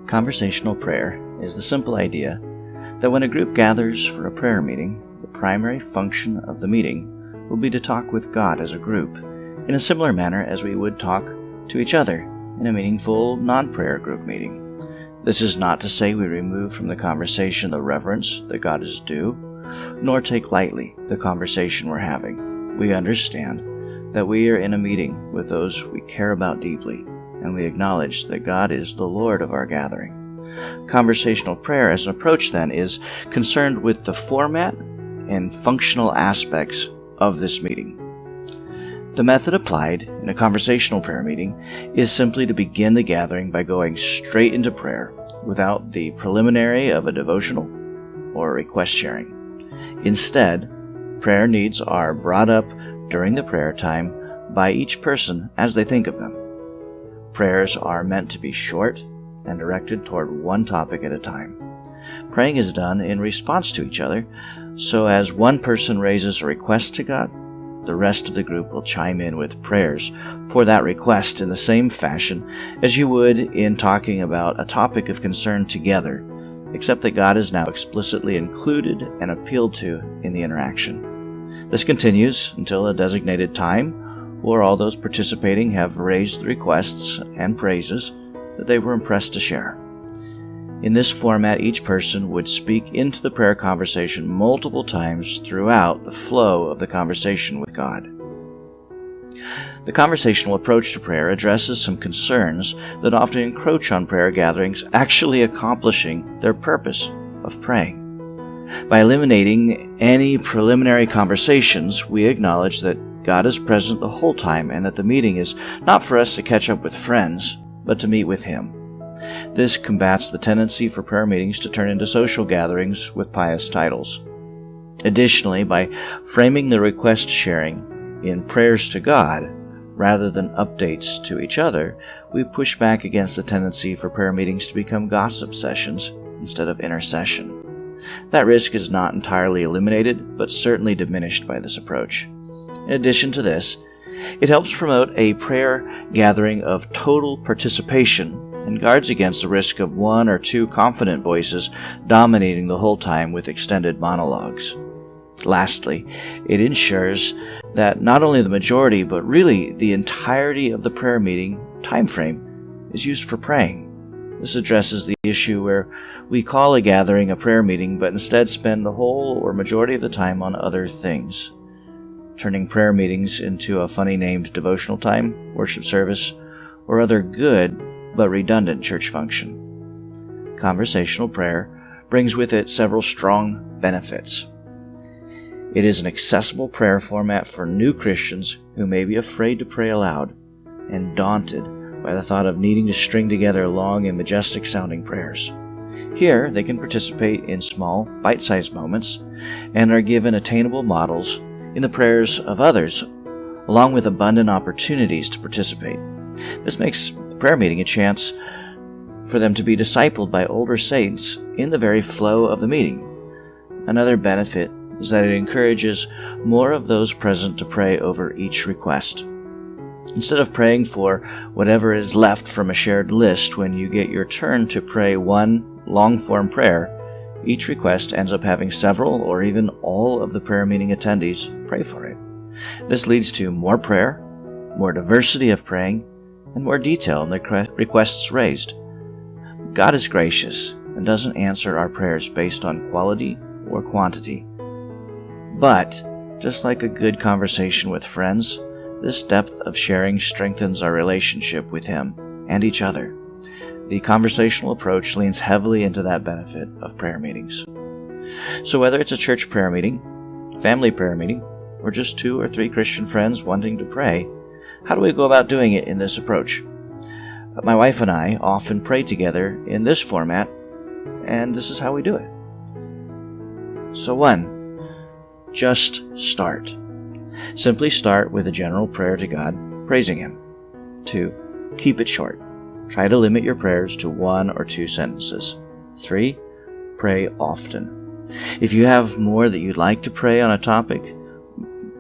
Conversational prayer is the simple idea that when a group gathers for a prayer meeting, the primary function of the meeting will be to talk with God as a group in a similar manner as we would talk to each other in a meaningful non-prayer group meeting. This is not to say we remove from the conversation the reverence that God is due, nor take lightly the conversation we're having. We understand that we are in a meeting with those we care about deeply, and we acknowledge that God is the Lord of our gathering. Conversational prayer as an approach, then, is concerned with the format and functional aspects of this meeting. The method applied in a conversational prayer meeting is simply to begin the gathering by going straight into prayer without the preliminary of a devotional or request sharing. Instead, prayer needs are brought up during the prayer time by each person as they think of them. Prayers are meant to be short and directed toward one topic at a time. Praying is done in response to each other, so as one person raises a request to God, the rest of the group will chime in with prayers for that request in the same fashion as you would in talking about a topic of concern together, except that God is now explicitly included and appealed to in the interaction. This continues until a designated time or all those participating have raised the requests and praises that they were impressed to share. In this format, each person would speak into the prayer conversation multiple times throughout the flow of the conversation with God. The conversational approach to prayer addresses some concerns that often encroach on prayer gatherings actually accomplishing their purpose of praying. By eliminating any preliminary conversations, we acknowledge that God is present the whole time and that the meeting is not for us to catch up with friends, but to meet with Him. This combats the tendency for prayer meetings to turn into social gatherings with pious titles. Additionally, by framing the request sharing in prayers to God rather than updates to each other, we push back against the tendency for prayer meetings to become gossip sessions instead of intercession. That risk is not entirely eliminated, but certainly diminished by this approach. In addition to this, it helps promote a prayer gathering of total participation and guards against the risk of one or two confident voices dominating the whole time with extended monologues. Lastly, it ensures that not only the majority, but really the entirety of the prayer meeting time frame is used for praying. This addresses the issue where we call a gathering a prayer meeting, but instead spend the whole or majority of the time on other things, turning prayer meetings into a funny named devotional time, worship service, or other good but redundant church function. Conversational prayer brings with it several strong benefits. It is an accessible prayer format for new Christians who may be afraid to pray aloud and daunted by the thought of needing to string together long and majestic-sounding prayers. Here, they can participate in small, bite-sized moments and are given attainable models in the prayers of others, along with abundant opportunities to participate. This makes the prayer meeting a chance for them to be discipled by older saints in the very flow of the meeting. Another benefit is that it encourages more of those present to pray over each request. Instead of praying for whatever is left from a shared list when you get your turn to pray one long-form prayer, each request ends up having several or even all of the prayer meeting attendees pray for it. This leads to more prayer, more diversity of praying, and more detail in the requests raised. God is gracious and doesn't answer our prayers based on quality or quantity. But, just like a good conversation with friends, this depth of sharing strengthens our relationship with Him and each other. The conversational approach leans heavily into that benefit of prayer meetings. So whether it's a church prayer meeting, family prayer meeting, or just 2 or 3 Christian friends wanting to pray, how do we go about doing it in this approach? My wife and I often pray together in this format, and this is how we do it. So 1, just start. Simply start with a general prayer to God, praising Him. 2, keep it short. Try to limit your prayers to 1 or 2 sentences. 3, pray often. If you have more that you'd like to pray on a topic,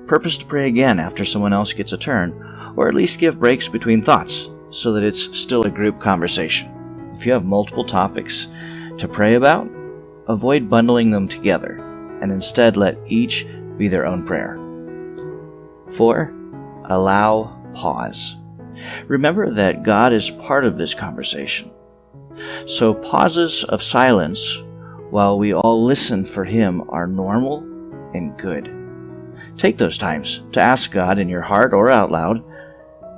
purpose to pray again after someone else gets a turn, or at least give breaks between thoughts so that it's still a group conversation. If you have multiple topics to pray about, avoid bundling them together and instead let each be their own prayer. 4. Allow pause. Remember that God is part of this conversation. So pauses of silence while we all listen for Him are normal and good. Take those times to ask God in your heart or out loud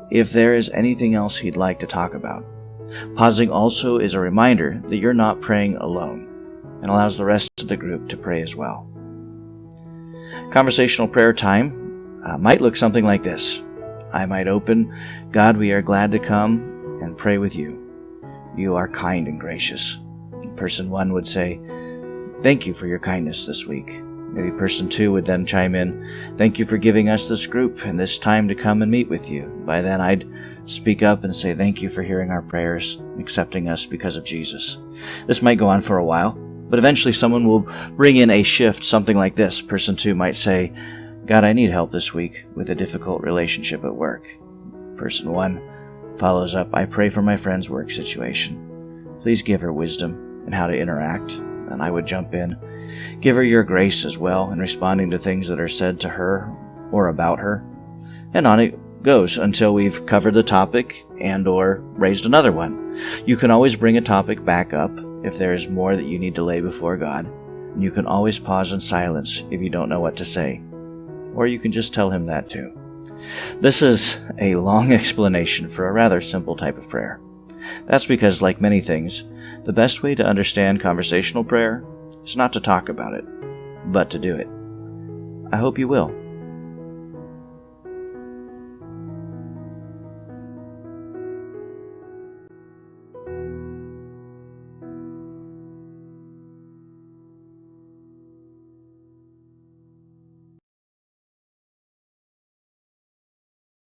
if there is anything else He'd like to talk about. Pausing also is a reminder that you're not praying alone and allows the rest of the group to pray as well. Conversational prayer time might look something like this. I might open, God, we are glad to come and pray with you. You are kind and gracious. Person 1 would say, thank you for your kindness this week. Maybe person 2 would then chime in, thank you for giving us this group and this time to come and meet with you. By then I'd speak up and say, thank you for hearing our prayers and accepting us because of Jesus. This might go on for a while, but eventually someone will bring in a shift, something like this. Person 2 might say, God, I need help this week with a difficult relationship at work. Person 1 follows up, I pray for my friend's work situation. Please give her wisdom in how to interact. And I would jump in, give her your grace as well in responding to things that are said to her or about her. And on it goes until we've covered the topic and or raised another one. You can always bring a topic back up if there is more that you need to lay before God. And you can always pause in silence if you don't know what to say. Or you can just tell Him that too. This is a long explanation for a rather simple type of prayer. That's because, like many things, the best way to understand conversational prayer is not to talk about it, but to do it. I hope you will.